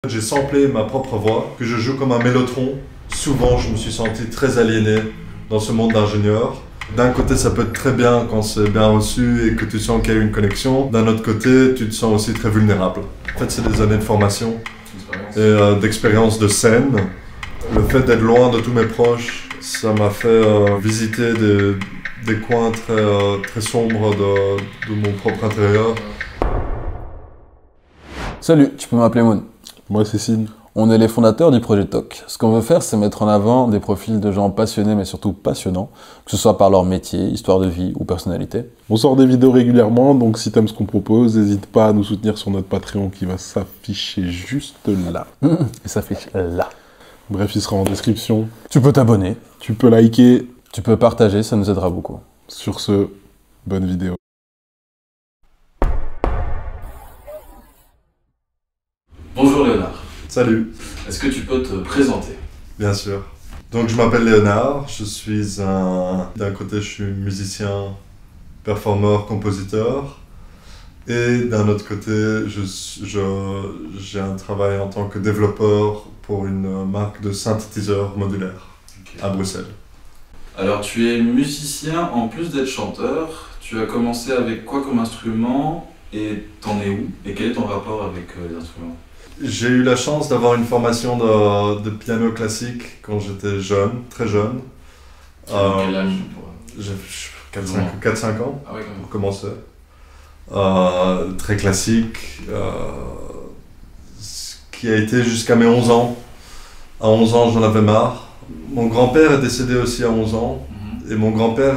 J'ai samplé ma propre voix, que je joue comme un mélotron. Souvent, je me suis senti très aliéné dans ce monde d'ingénieur. D'un côté, ça peut être très bien quand c'est bien reçu et que tu sens qu'il y a eu une connexion. D'un autre côté, tu te sens aussi très vulnérable. En fait, c'est des années de formation et d'expérience de scène. Le fait d'être loin de tous mes proches, ça m'a fait visiter des coins très sombres de mon propre intérieur. Salut, tu peux m'appeler Moon. Moi, c'est Sid. On est les fondateurs du projet TOC. Ce qu'on veut faire, c'est mettre en avant des profils de gens passionnés, mais surtout passionnants, que ce soit par leur métier, histoire de vie ou personnalité. On sort des vidéos régulièrement, donc si t'aimes ce qu'on propose, n'hésite pas à nous soutenir sur notre Patreon qui va s'afficher juste là. Il s'affiche là. Bref, il sera en description. Tu peux t'abonner. Tu peux liker. Tu peux partager, ça nous aidera beaucoup. Sur ce, bonne vidéo. Bonjour Léonard. Salut. Est-ce que tu peux te présenter? Bien sûr. Donc je m'appelle Léonard, je suis d'un côté je suis musicien, performeur, compositeur, et d'un autre côté j'ai un travail en tant que développeur pour une marque de synthétiseurs modulaires à Bruxelles. Alors tu es musicien en plus d'être chanteur, tu as commencé avec quoi comme instrument et t'en es où? Et quel est ton rapport avec les instruments? J'ai eu la chance d'avoir une formation de piano classique quand j'étais jeune, très jeune. Quel âge J'ai 4-5 ans Ah ouais, quand même. pour commencer. Très classique, qui a été jusqu'à mes 11 ans. À 11 ans, j'en avais marre. Mon grand-père est décédé aussi à 11 ans, et mon grand-père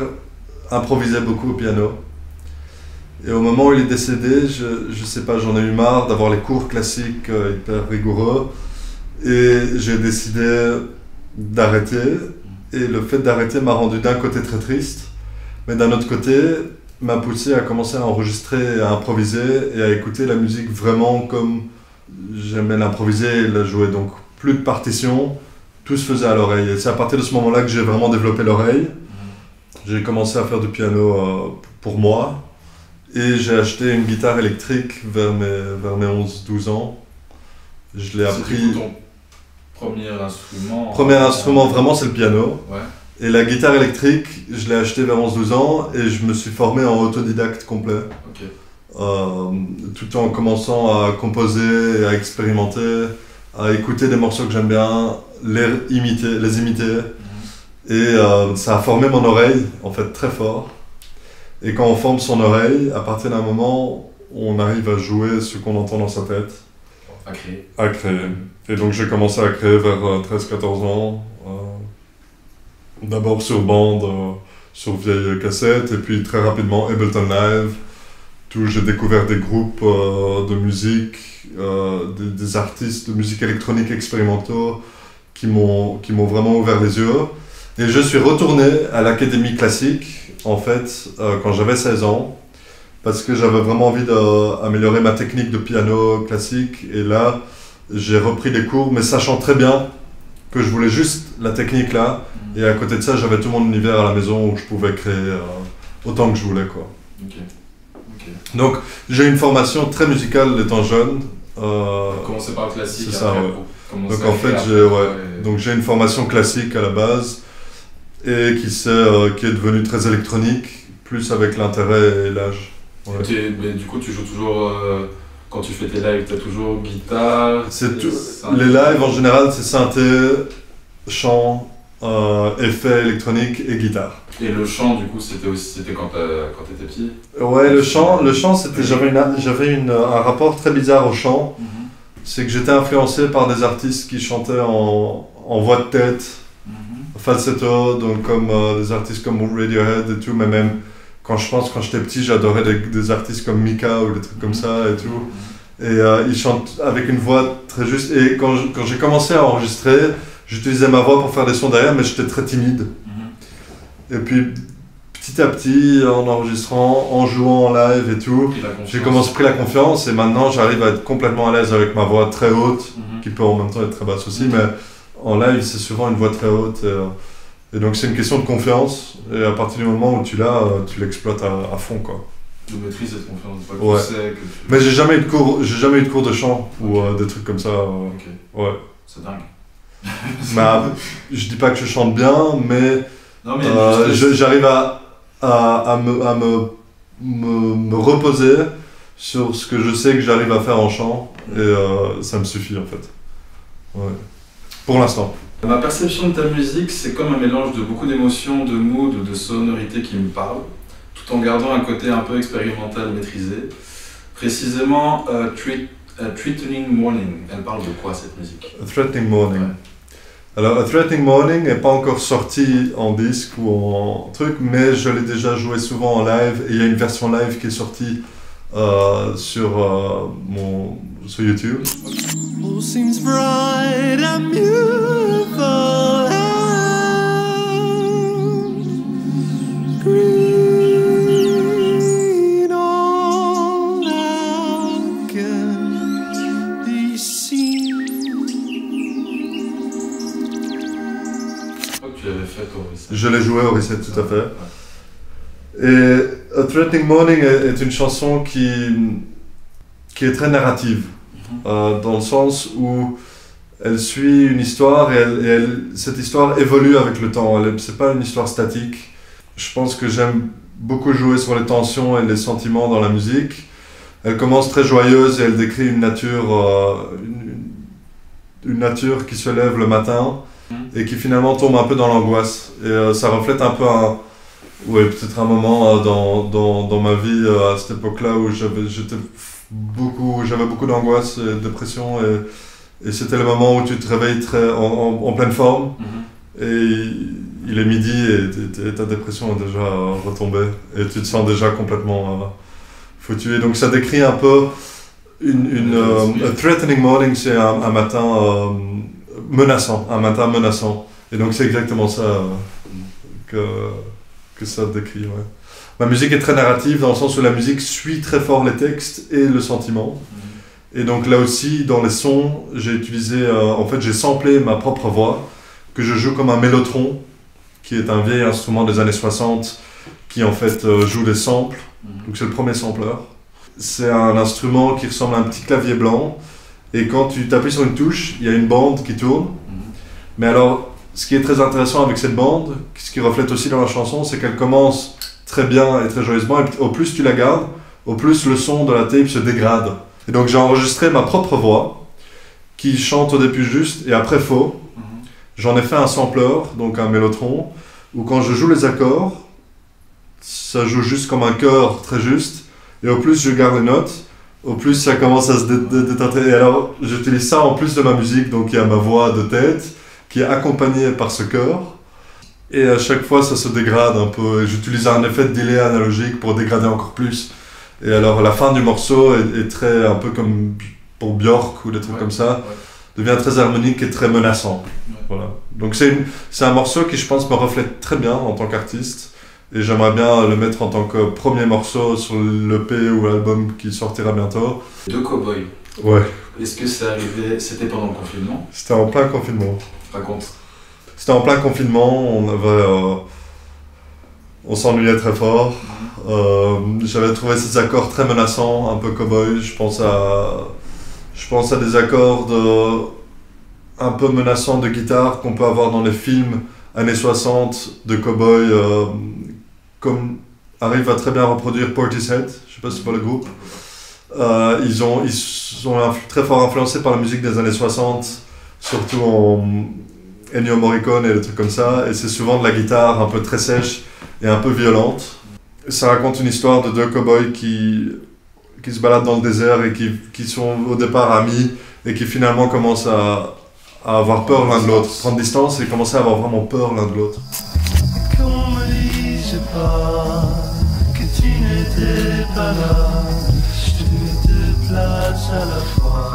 improvisait beaucoup au piano. Et au moment où il est décédé, je sais pas, j'en ai eu marre d'avoir les cours classiques hyper rigoureux, et j'ai décidé d'arrêter. Et le fait d'arrêter m'a rendu d'un côté très triste, mais d'un autre côté m'a poussé à commencer à enregistrer, à improviser et à écouter la musique vraiment comme j'aimais l'improviser et la jouer. Donc plus de partition, tout se faisait à l'oreille. Et c'est à partir de ce moment-là que j'ai vraiment développé l'oreille. J'ai commencé à faire du piano pour moi. Et j'ai acheté une guitare électrique vers mes 11-12 ans. Je l'ai appris. C'était ton premier instrument? Premier instrument, vraiment, c'est le piano. Ouais. Et la guitare électrique, je l'ai achetée vers 11-12 ans et je me suis formé en autodidacte complet. Ok. Tout en commençant à composer, à expérimenter, à écouter des morceaux que j'aime bien, les imiter. Et ça a formé mon oreille, en fait, très fort. Et quand on forme son oreille, à partir d'un moment, on arrive à jouer ce qu'on entend dans sa tête. À créer. À créer. Et donc j'ai commencé à créer vers 13-14 ans. D'abord sur bande, sur vieille cassette, et puis très rapidement Ableton Live. Où j'ai découvert des groupes de musique, des artistes de musique électronique expérimentaux qui m'ont vraiment ouvert les yeux. Et je suis retourné à l'académie classique, en fait, quand j'avais 16 ans, parce que j'avais vraiment envie d'améliorer ma technique de piano classique. Et là, j'ai repris des cours, mais sachant très bien que je voulais juste la technique là. Et à côté de ça, j'avais tout mon univers à la maison où je pouvais créer autant que je voulais, quoi. Ok. Donc, j'ai une formation très musicale étant jeune. Commencer par le classique. C'est ça, après, ouais. Donc en fait, donc j'ai une formation classique à la base et qui est devenue très électronique, plus avec l'intérêt et l'âge. Ouais. Mais du coup, tu joues toujours, quand tu fais tes lives, tu as toujours guitare? Les lives en général, c'est synthé, chant, effets électroniques et guitare. Et le chant, du coup, c'était quand t'étais petit? Ouais, le chant c'était, j'avais un rapport très bizarre au chant. C'est que j'étais influencé par des artistes qui chantaient en voix de tête, falsetto, donc comme des artistes comme Radiohead et tout, mais même quand j'étais petit, j'adorais des artistes comme Mika ou des trucs comme ça et tout. Et ils chantent avec une voix très juste. Et quand j'ai commencé à enregistrer, j'utilisais ma voix pour faire des sons derrière, mais j'étais très timide. Et puis petit à petit, en enregistrant, en jouant en live et tout, j'ai pris la confiance et maintenant j'arrive à être complètement à l'aise avec ma voix très haute, qui peut en même temps être très basse aussi, mais en live c'est souvent une voix très haute. Et donc c'est une question de confiance, et à partir du moment où tu l'as, tu l'exploites à fond, quoi. De maîtrise et de confiance, pas que Ouais. tu sais que tu... Mais j'ai jamais eu de cours de chant ou des trucs comme ça. Ok, Ouais. c'est dingue. Bah, je dis pas que je chante bien, mais Non mais juste- j'arrive à me reposer sur ce que je sais que j'arrive à faire en chant et ça me suffit en fait. Ouais. Pour l'instant. Ma perception de ta musique, c'est comme un mélange de beaucoup d'émotions, de moods ou de sonorités qui me parlent, tout en gardant un côté un peu expérimental maîtrisé. Précisément, Threatening Morning, elle parle de quoi cette musique? A Threatening Morning. Ouais. Alors, A Threatening Morning n'est pas encore sorti en disque ou en truc, mais je l'ai déjà joué souvent en live et il y a une version live qui est sortie sur YouTube. All seems bright and beautiful and green all now can be seen. Je crois que tu l'avais fait au Reset. Je l'ai joué au Reset, tout à fait. Ouais. Et A Threatening Morning est une chanson qui est très narrative, dans le sens où elle suit une histoire et cette histoire évolue avec le temps. C'est pas une histoire statique. Je pense que j'aime beaucoup jouer sur les tensions et les sentiments dans la musique. Elle commence très joyeuse et elle décrit une nature qui se lève le matin et qui finalement tombe un peu dans l'angoisse. Et ça reflète un peu peut-être un moment dans ma vie à cette époque-là où j'avais beaucoup d'angoisse et de dépression et c'était le moment où tu te réveilles en pleine forme et il est midi et ta dépression est déjà retombée et tu te sens déjà complètement foutu. Et donc ça décrit un peu a threatening morning, c'est un matin menaçant, et donc c'est exactement ça que ça décrit. Ouais. Ma musique est très narrative dans le sens où la musique suit très fort les textes et le sentiment. Et donc là aussi, dans les sons, j'ai j'ai samplé ma propre voix, que je joue comme un mélotron, qui est un vieil instrument des années 60, qui en fait joue des samples. Donc c'est le premier sampleur. C'est un instrument qui ressemble à un petit clavier blanc, et quand tu t'appuies sur une touche, il y a une bande qui tourne. Mais alors, ce qui est très intéressant avec cette bande, ce qui reflète aussi dans la chanson, c'est qu'elle commence très bien et très joyeusement, et au plus tu la gardes, au plus le son de la tape se dégrade. Et donc j'ai enregistré ma propre voix, qui chante au début juste et après faux. J'en ai fait un sampler, donc un mélotron, où quand je joue les accords, ça joue juste comme un chœur très juste, et au plus je garde les notes, au plus ça commence à se détenter. Et alors j'utilise ça en plus de ma musique, donc il y a ma voix de tête, qui est accompagnée par ce chœur, et à chaque fois ça se dégrade un peu, et j'utilise un effet de delay analogique pour dégrader encore plus. Et alors la fin du morceau est très, un peu comme pour Björk ou des trucs comme ça, devient très harmonique et très menaçant. Voilà. Donc c'est un morceau qui je pense me reflète très bien en tant qu'artiste, et j'aimerais bien le mettre en tant que premier morceau sur l'EP ou l'album qui sortira bientôt. Deux cow-boys. Ouais. Est-ce que c'est arrivé, c'était pendant le confinement? C'était en plein confinement. Raconte. C'était en plein confinement, on s'ennuyait très fort. J'avais trouvé ces accords très menaçants, un peu cow-boy. Je pense à des accords un peu menaçants de guitare qu'on peut avoir dans les films années 60 de cow-boy, comme arrive à très bien reproduire Portishead. Je sais pas si c'est pas le groupe. Ils sont très fort influencés par la musique des années 60, surtout en Ennio Morricone et des trucs comme ça, et c'est souvent de la guitare un peu très sèche et un peu violente. Ça raconte une histoire de deux cow-boys qui se baladent dans le désert et qui sont au départ amis et qui finalement commencent à avoir peur l'un de l'autre, prendre distance et commencer à avoir vraiment peur l'un de l'autre. Qu'on me dise pas que tu n'étais pas là, je te deux places à la fois.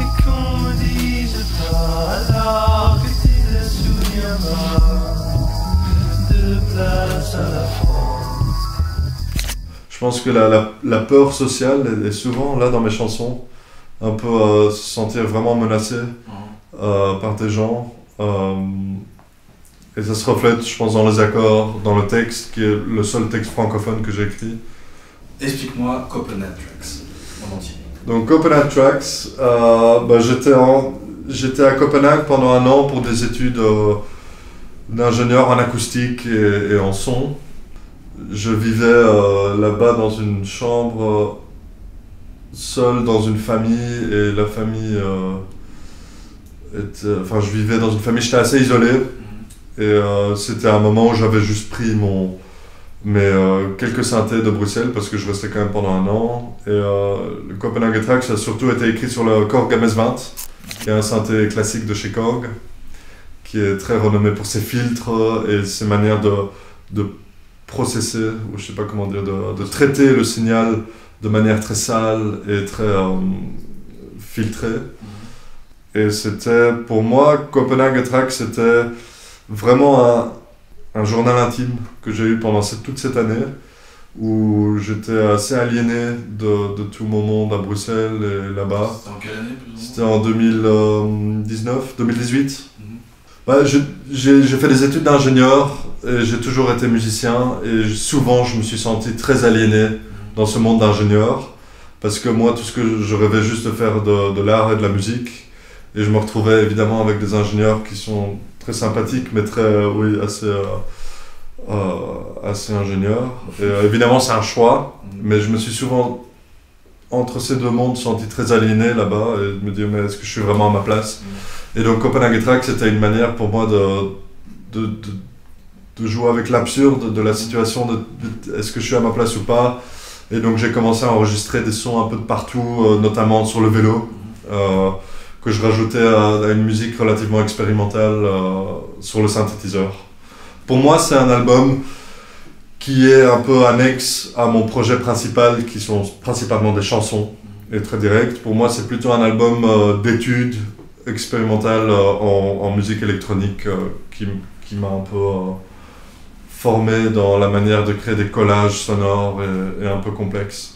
Et qu'on me dise pas alors que tu te souviendras, deux places à la fois. Je pense que la peur sociale est souvent là dans mes chansons, un peu se sentir vraiment menacé par des gens. Et ça se reflète, je pense, dans les accords, dans le texte, qui est le seul texte francophone que j'ai écrit. Explique-moi Copenhague Tracks en entier. Donc Copenhague Tracks, j'étais à Copenhague pendant 1 an pour des études d'ingénieur en acoustique et en son. Je vivais là-bas dans une chambre seul dans une famille et la famille je vivais dans une famille, j'étais assez isolé et c'était un moment où j'avais juste pris quelques synthés de Bruxelles parce que je restais quand même pendant 1 an et le Copenhague Tracks a surtout été écrit sur le Korg MS-20 qui est un synthé classique de chez Korg qui est très renommé pour ses filtres et ses manières de processer, ou je sais pas comment dire, de traiter le signal de manière très sale et très filtrée. Et c'était, pour moi, Copenhague Tracks, c'était vraiment un journal intime que j'ai eu pendant toute cette année, où j'étais assez aliéné de tout mon monde à Bruxelles et là-bas. C'était en quelle année plus ou moins ? C'était en 2019, 2018. J'ai fait des études d'ingénieur et j'ai toujours été musicien et souvent je me suis senti très aliéné dans ce monde d'ingénieur parce que moi tout ce que je rêvais juste de faire de l'art et de la musique et je me retrouvais évidemment avec des ingénieurs qui sont très sympathiques mais assez ingénieurs et évidemment c'est un choix mais je me suis souvent entre ces deux mondes senti très aliéné là-bas et me dire mais est-ce que je suis vraiment à ma place ? Et donc Copenhague Tracks, c'était une manière pour moi de jouer avec l'absurde de la situation, est-ce que je suis à ma place ou pas. Et donc j'ai commencé à enregistrer des sons un peu de partout, notamment sur le vélo, que je rajoutais à une musique relativement expérimentale sur le synthétiseur. Pour moi, c'est un album qui est un peu annexe à mon projet principal, qui sont principalement des chansons, et très direct. Pour moi, c'est plutôt un album d'études, expérimental en musique électronique qui m'a un peu formé dans la manière de créer des collages sonores et un peu complexes.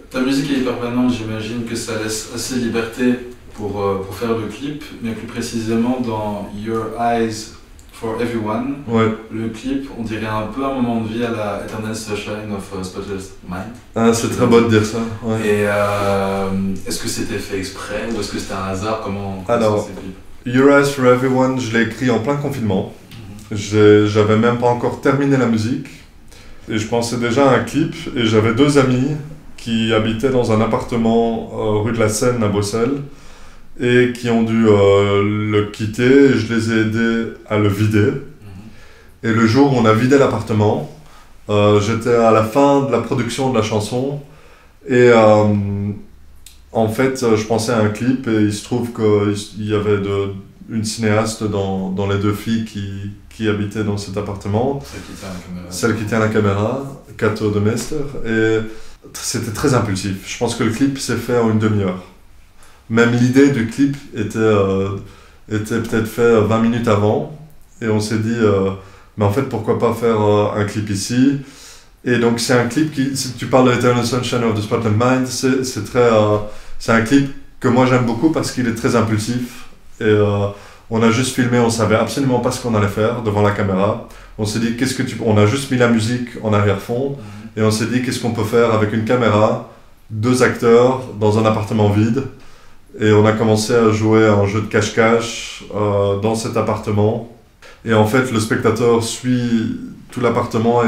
Ta musique est hyper planante, j'imagine que ça laisse assez liberté pour faire le clip, mais plus précisément dans Your Eyes for Everyone, ouais. Le clip, on dirait un peu un moment de vie à la Eternal Sunshine of Spotless Mind. Ah, c'est très beau de dire ça. Ouais. Et est-ce que c'était fait exprès ou est-ce que c'était un hasard? Comment Alors, c'est clip? Your Eyes for Everyone, je l'ai écrit en plein confinement. J'avais même pas encore terminé la musique et je pensais déjà à un clip et j'avais 2 amis qui habitaient dans un appartement rue de la Seine à Bruxelles et qui ont dû le quitter et je les ai aidés à le vider. Et le jour où on a vidé l'appartement, j'étais à la fin de la production de la chanson et en fait je pensais à un clip et il se trouve qu'il y avait une cinéaste dans les 2 filles qui habitaient dans cet appartement. Celle qui tient la caméra, Kato de Mester. Et c'était très impulsif. Je pense que le clip s'est fait en une demi-heure. Même l'idée du clip était peut-être fait 20 minutes avant. Et on s'est dit, mais en fait, pourquoi pas faire un clip ici? Et donc c'est un clip si tu parles de Eternal Sunshine of the Spotless Mind, c'est un clip que moi j'aime beaucoup parce qu'il est très impulsif. Et on a juste filmé, on savait absolument pas ce qu'on allait faire devant la caméra. On s'est dit, on a juste mis la musique en arrière-fond et on s'est dit, qu'est-ce qu'on peut faire avec une caméra, 2 acteurs dans un appartement vide. Et on a commencé à jouer à un jeu de cache-cache dans cet appartement. Et en fait, le spectateur suit tout l'appartement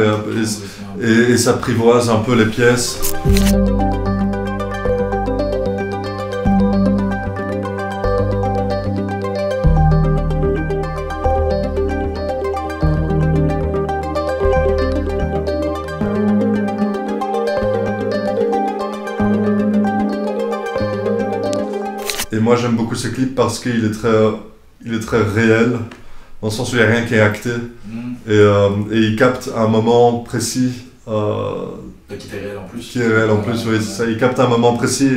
et s'apprivoise un peu les pièces. Et moi j'aime beaucoup ce clip parce qu'il est très réel, dans le sens où il n'y a rien qui est acté. Et il capte un moment précis. Qui est réel en plus. Qui est réel en plus, oui, c'est ça. Il capte un moment précis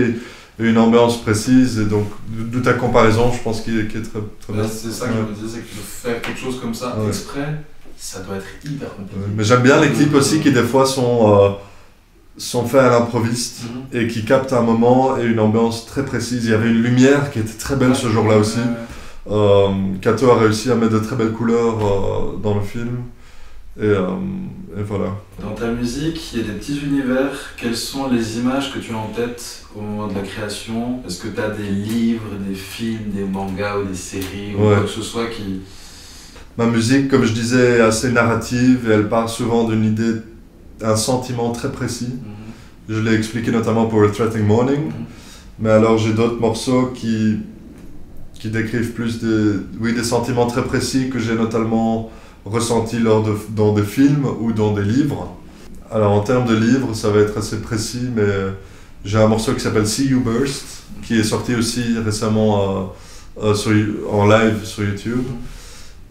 et une ambiance précise. Et donc, d'où ta comparaison, je pense qu'il est très, très bien. C'est ça que je me disais, c'est que de faire quelque chose comme ça exprès, ça doit être hyper compliqué. Mais j'aime bien les clips aussi qui, des fois, sont faits à l'improviste et qui captent un moment et une ambiance très précise. Il y avait une lumière qui était très belle ce jour-là aussi. Kato a réussi à mettre de très belles couleurs dans le film. Et voilà. Dans ta musique, il y a des petits univers. Quelles sont les images que tu as en tête au moment de la création? Est-ce que tu as des livres, des films, des mangas ou des séries ou quoi que ce soit qui... Ma musique, comme je disais, est assez narrative et elle part souvent d'une idée, d'un sentiment très précis. Je l'ai expliqué notamment pour A Threatening Morning. Mais alors j'ai d'autres morceaux qui décrivent plus des sentiments très précis que j'ai notamment ressentis dans des films ou dans des livres. Alors en termes de livres, ça va être assez précis, mais j'ai un morceau qui s'appelle See You Burst, qui est sorti aussi récemment en live sur YouTube.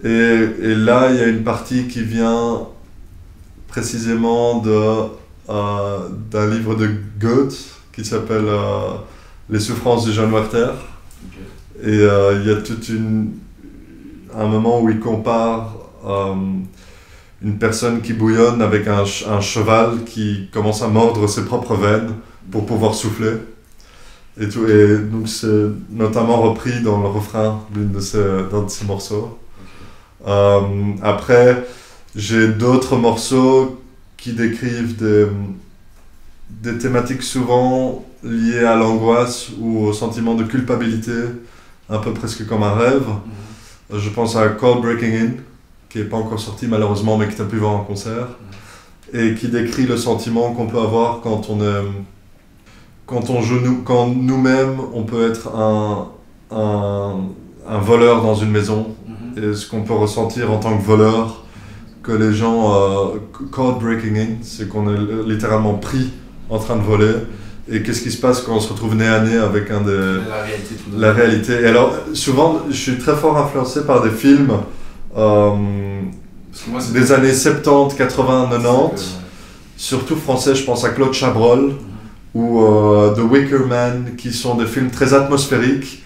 Et là, il y a une partie qui vient précisément d'un livre de Goethe qui s'appelle Les souffrances du jeune Werther. Et il y a un moment où il compare une personne qui bouillonne avec un cheval qui commence à mordre ses propres veines pour pouvoir souffler. Et donc c'est notamment repris dans le refrain d'un de ces morceaux. Après, j'ai d'autres morceaux qui décrivent des thématiques souvent liées à l'angoisse ou au sentiment de culpabilité, un peu presque comme un rêve. Je pense à Cold Breaking In, qui n'est pas encore sorti malheureusement, mais que tu as pu voir en concert, et qui décrit le sentiment qu'on peut avoir quand nous-mêmes, on peut être un voleur dans une maison, et ce qu'on peut ressentir en tant que voleur, que les gens, caught breaking in, c'est qu'on est littéralement pris en train de voler, et qu'est-ce qui se passe quand on se retrouve nez à nez avec la réalité. Et alors, souvent, je suis très fort influencé par des films des années 70, 80, 90, surtout français, je pense à Claude Chabrol, ou The Wicker Man, qui sont des films très atmosphériques,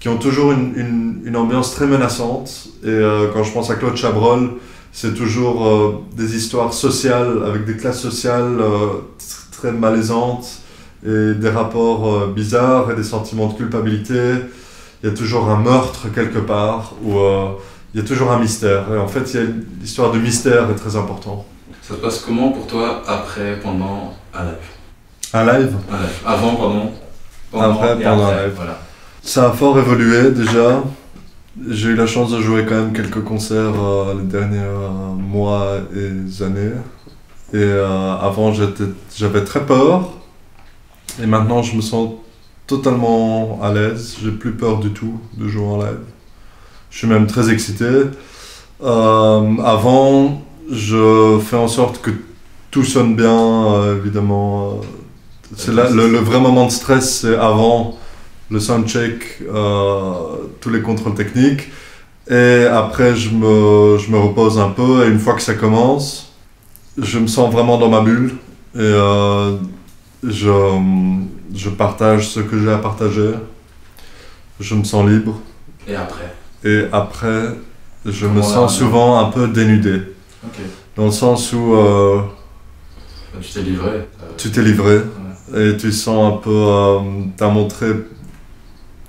qui ont toujours une ambiance très menaçante. Et quand je pense à Claude Chabrol, c'est toujours des histoires sociales, avec des classes sociales très malaisantes, et des rapports bizarres, et des sentiments de culpabilité. Il y a toujours un meurtre quelque part, ou il y a toujours un mystère. Et en fait, l'histoire de mystère est très importante. Ça se passe comment pour toi, après, pendant un live? Un live? Avant, pendant un live. Voilà. Ça a fort évolué déjà. J'ai eu la chance de jouer quand même quelques concerts les derniers mois et années. Et avant, j'avais très peur. Et maintenant, je me sens totalement à l'aise. J'ai plus peur du tout de jouer en live. Je suis même très excité. Avant, je fais en sorte que tout sonne bien, évidemment. C'est là, le vrai moment de stress, c'est avant le soundcheck, tous les contrôles techniques. Et après, je me repose un peu. Et une fois que ça commence, je me sens vraiment dans ma bulle. Et je partage ce que j'ai à partager. Je me sens libre. Et après, je me sens souvent un peu dénudé. Okay. Dans le sens où tu t'es livré. Tu t'es livré. Ouais. Et tu sens un peu... tu as montré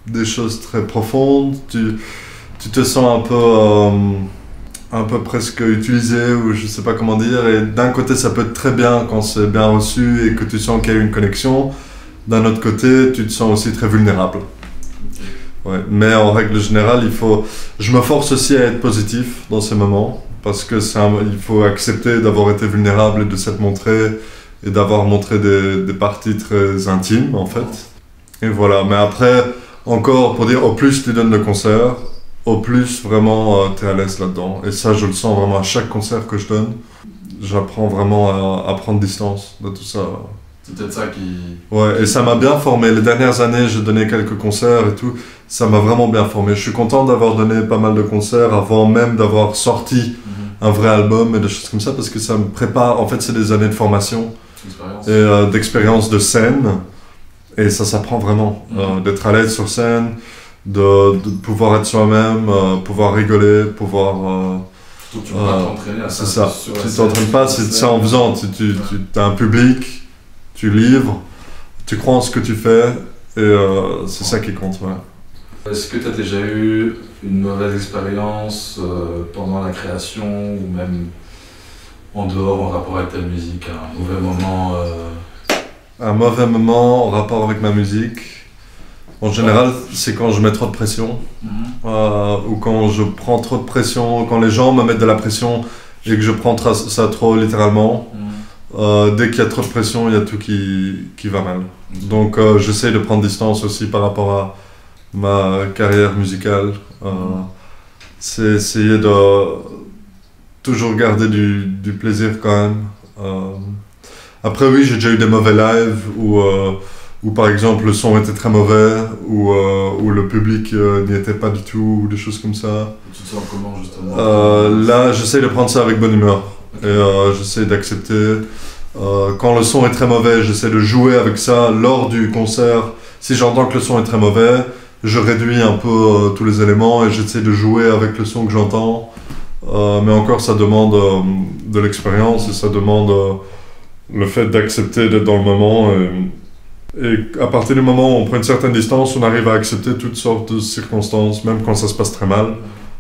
des choses très profondes. Tu te sens un peu presque utilisé, ou je sais pas comment dire. Et d'un côté, ça peut être très bien quand c'est bien reçu et que tu sens qu'il y a une connexion. D'un autre côté, tu te sens aussi très vulnérable. Ouais, mais en règle générale, je me force aussi à être positif dans ces moments, parce que il faut accepter d'avoir été vulnérable et de s'être montré, et d'avoir montré des parties très intimes en fait. Et voilà, mais après, encore pour dire, au plus tu donnes le concert, au plus vraiment tu es à l'aise là-dedans. Et ça, je le sens vraiment à chaque concert que je donne. J'apprends vraiment à prendre distance de tout ça. C'est peut-être ça qui... Ouais, et ça m'a bien formé. Les dernières années, j'ai donné quelques concerts et tout. Ça m'a vraiment bien formé. Je suis content d'avoir donné pas mal de concerts avant même d'avoir sorti un vrai album et des choses comme ça, parce que ça me prépare. En fait, c'est des années de formation et d'expérience de scène. Et ça s'apprend vraiment. D'être à l'aise sur scène, de pouvoir être soi-même, pouvoir rigoler, pouvoir... tu peux pas t'entraîner à ça. C'est ça. Tu t'entraînes pas, c'est en faisant. Tu as un public, tu livres, tu crois en ce que tu fais, et c'est ça qui compte. Ouais. Est-ce que tu as déjà eu une mauvaise expérience pendant la création ou même en dehors en rapport avec ta musique, un mauvais moment Un mauvais moment en rapport avec ma musique, en général, c'est quand je mets trop de pression, ou quand je prends trop de pression, quand les gens me mettent de la pression et que je prends ça trop littéralement. Dès qu'il y a trop de pression, il y a tout qui va mal. Donc j'essaie de prendre distance aussi par rapport à ma carrière musicale. C'est essayer de toujours garder du plaisir quand même. Après oui, j'ai déjà eu des mauvais lives où par exemple le son était très mauvais, où le public n'y était pas du tout, ou des choses comme ça. Tu te sens comment justement Là, j'essaie de prendre ça avec bonne humeur. Et j'essaie d'accepter. Quand le son est très mauvais, j'essaie de jouer avec ça lors du concert. Si j'entends que le son est très mauvais, je réduis un peu tous les éléments et j'essaie de jouer avec le son que j'entends. Mais encore, ça demande de l'expérience et ça demande le fait d'accepter d'être dans le moment. Et à partir du moment où on prend une certaine distance, on arrive à accepter toutes sortes de circonstances, même quand ça se passe très mal.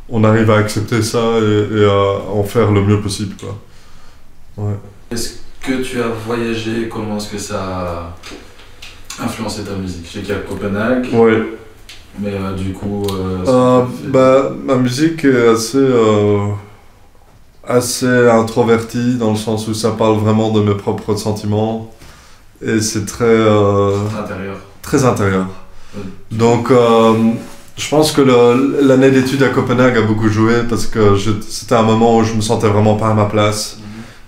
On arrive à accepter ça et à en faire le mieux possible, quoi. Ouais. Est-ce que tu as voyagé? Comment est-ce que ça a influencé ta musique? Je sais qu'il y a Copenhague, Ouais. mais du coup... Ma musique est assez introvertie, dans le sens où ça parle vraiment de mes propres sentiments. Et c'est très... intérieur. Très intérieur. Ouais. Donc, je pense que l'année d'études à Copenhague a beaucoup joué parce que c'était un moment où je me sentais vraiment pas à ma place.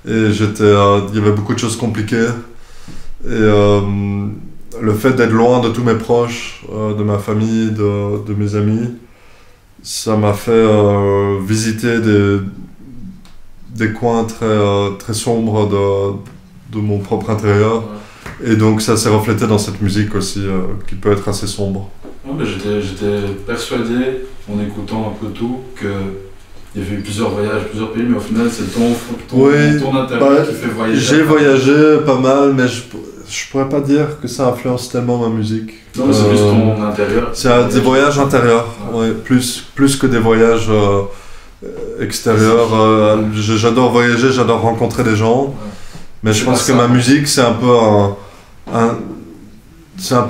Et il y avait beaucoup de choses compliquées. Et le fait d'être loin de tous mes proches, de ma famille, de mes amis, ça m'a fait visiter des coins très sombres de mon propre intérieur. Et donc ça s'est reflété dans cette musique aussi, qui peut être assez sombre. Ouais, mais j'étais persuadé, en écoutant un peu tout, qu'il y avait eu plusieurs voyages, plusieurs pays, mais au final c'est ton intérieur qui fait voyager. J'ai voyagé pas mal, mais je pourrais pas dire que ça influence tellement ma musique. Non, mais c'est plus ton intérieur. C'est des voyages intérieurs, ouais, plus que des voyages extérieurs. J'adore voyager, j'adore rencontrer des gens, ouais. Mais je pense que ma musique c'est un peu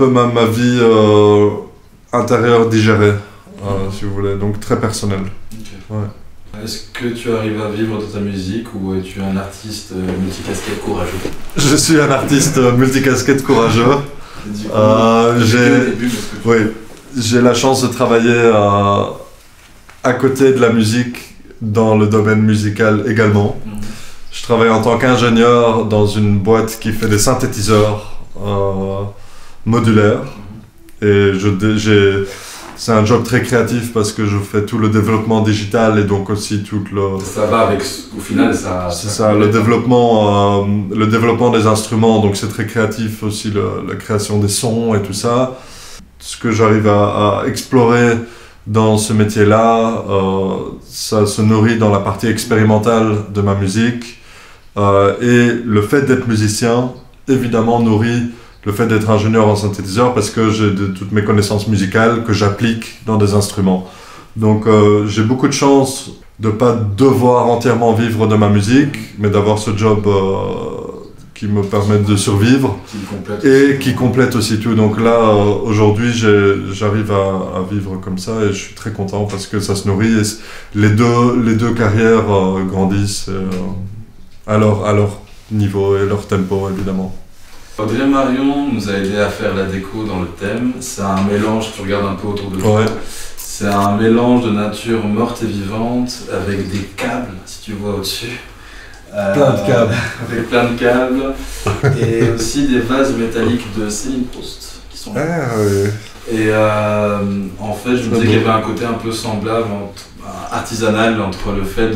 ma vie intérieure digérée, si vous voulez, donc très personnelle. Okay. Ouais. Est-ce que tu arrives à vivre de ta musique ou es-tu un artiste multicasquette courageux? Je suis un artiste multicasquette courageux. J'ai la chance de travailler à côté de la musique dans le domaine musical également. Je travaille en tant qu'ingénieur dans une boîte qui fait des synthétiseurs modulaires. Et c'est un job très créatif parce que je fais tout le développement digital et donc aussi tout le... Ça va avec... Au final, ça... C'est ça, le développement des instruments, donc c'est très créatif aussi, la création des sons et tout ça. Ce que j'arrive à explorer dans ce métier-là, ça se nourrit dans la partie expérimentale de ma musique. Et le fait d'être musicien, évidemment, nourrit le fait d'être ingénieur en synthétiseur parce que j'ai toutes mes connaissances musicales que j'applique dans des instruments. Donc j'ai beaucoup de chance de ne pas devoir entièrement vivre de ma musique, mais d'avoir ce job qui me permet de survivre et qui complète aussi tout. Donc là, aujourd'hui, j'arrive à vivre comme ça et je suis très content parce que ça se nourrit et les deux carrières grandissent à leur niveau et leur tempo, évidemment. Audrey Marion nous a aidé à faire la déco dans le thème. C'est un mélange, tu regardes un peu autour de toi, c'est un mélange de nature morte et vivante avec des câbles, si tu vois au-dessus. Plein de câbles. Avec plein de câbles. Et aussi des vases métalliques de Céline Proust qui sont là. Et en fait, je me disais qu'il y avait un côté un peu semblable, artisanal, entre le fait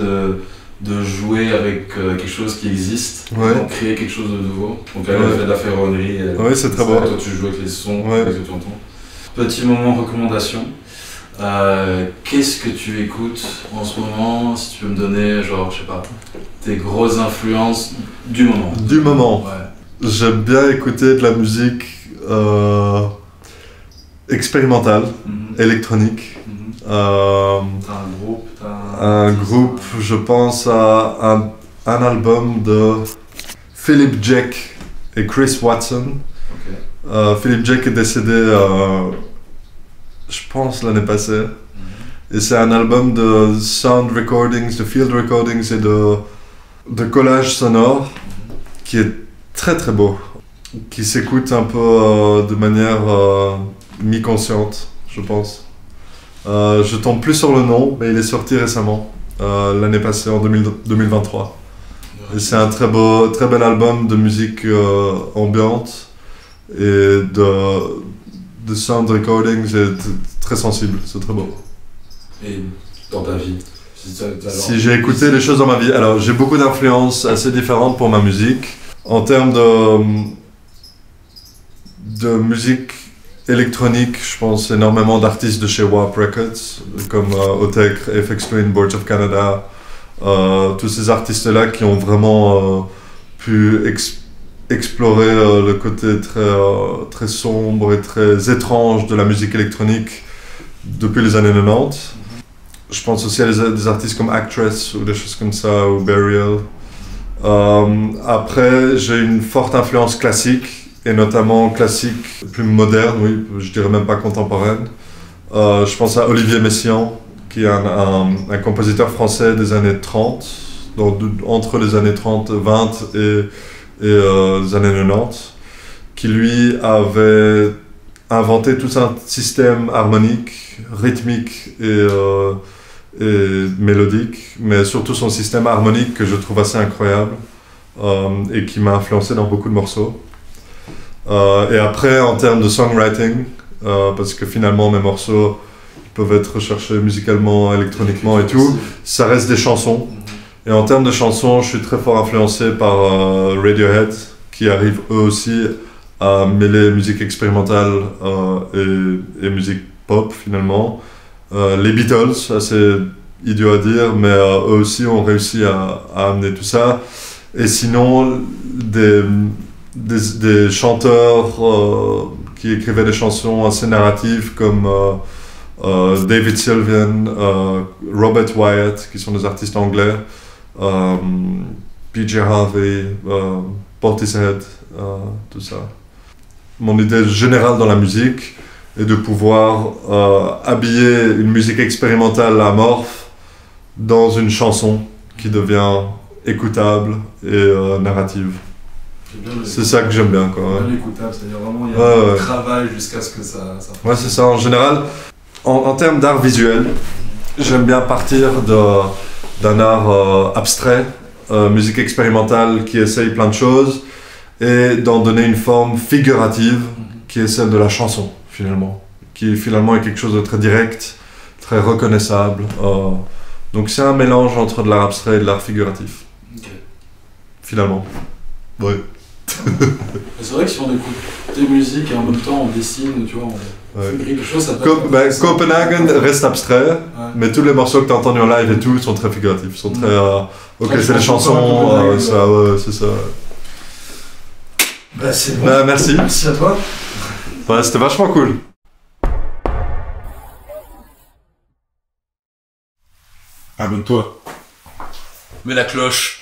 de jouer avec quelque chose qui existe, donc créer quelque chose de nouveau. Donc elle a fait de la ferronnerie. Oui, c'est très beau. Toi, tu joues avec les sons, avec ce que tu entends. Petit moment recommandation. Qu'est-ce que tu écoutes en ce moment? Si tu peux me donner, genre, je sais pas, tes grosses influences du moment. Du moment. Ouais. J'aime bien écouter de la musique expérimental, électronique. T'as un groupe, Un groupe, je pense à un album de Philip Jack et Chris Watson. Philip Jack est décédé, je pense, l'année passée. Et c'est un album de sound recordings, de field recordings et de collages sonores qui est très très beau, qui s'écoute un peu de manière mi-consciente, je pense. Je tombe plus sur le nom, mais il est sorti récemment, l'année passée, en 2023. Et c'est un très bel album de musique ambiante et de sound recordings et très sensible, c'est très beau. Et dans ta vie, si j'ai écouté des choses dans ma vie, alors j'ai beaucoup d'influences assez différentes pour ma musique. En termes de musique électronique, je pense énormément d'artistes de chez Warp Records, comme Otek, FX Twin, Boards of Canada, tous ces artistes-là qui ont vraiment pu explorer le côté très sombre et très étrange de la musique électronique depuis les années 90. Je pense aussi à des artistes comme Actress ou des choses comme ça, ou Burial. Après, j'ai une forte influence classique, et notamment classique plus moderne, oui, je dirais même pas contemporaine. Je pense à Olivier Messiaen, qui est un compositeur français des années 30, donc entre les années 30, 20 et les années 90, qui lui avait inventé tout un système harmonique, rythmique et mélodique, mais surtout son système harmonique que je trouve assez incroyable et qui m'a influencé dans beaucoup de morceaux. Et après, en termes de songwriting, parce que finalement mes morceaux peuvent être recherchés musicalement, électroniquement et tout, ça reste des chansons. Et en termes de chansons, je suis très fort influencé par Radiohead, qui arrive eux aussi à mêler musique expérimentale et musique pop finalement. Les Beatles, assez idiot à dire, mais eux aussi ont réussi à amener tout ça. Et sinon, des chanteurs qui écrivaient des chansons assez narratives comme David Sylvian, Robert Wyatt, qui sont des artistes anglais, PJ Harvey, Portishead, tout ça. Mon idée générale dans la musique est de pouvoir habiller une musique expérimentale amorphe dans une chanson qui devient écoutable et narrative. C'est ça que j'aime bien, quoi. Bien écoutable, c'est-à-dire vraiment il y a un travail jusqu'à ce que ça... Ouais, c'est ça. En général, en termes d'art visuel, j'aime bien partir d'un art abstrait, musique expérimentale qui essaye plein de choses, et d'en donner une forme figurative qui est celle de la chanson, finalement. Qui finalement est quelque chose de très direct, très reconnaissable. Donc c'est un mélange entre de l'art abstrait et de l'art figuratif. Okay. Finalement. Ouais. C'est vrai que si on écoute des musiques et en même temps on dessine, tu vois, on fait quelque chose, ça peut être... Copenhagen reste abstrait, mais tous les morceaux que tu as entendus en live et tout sont très figuratifs, sont très... ok, c'est des chansons, c'est ça. Bah c'est bon. Bah merci. Merci à toi. Ouais, c'était vachement cool. Abonne-toi. Mets la cloche.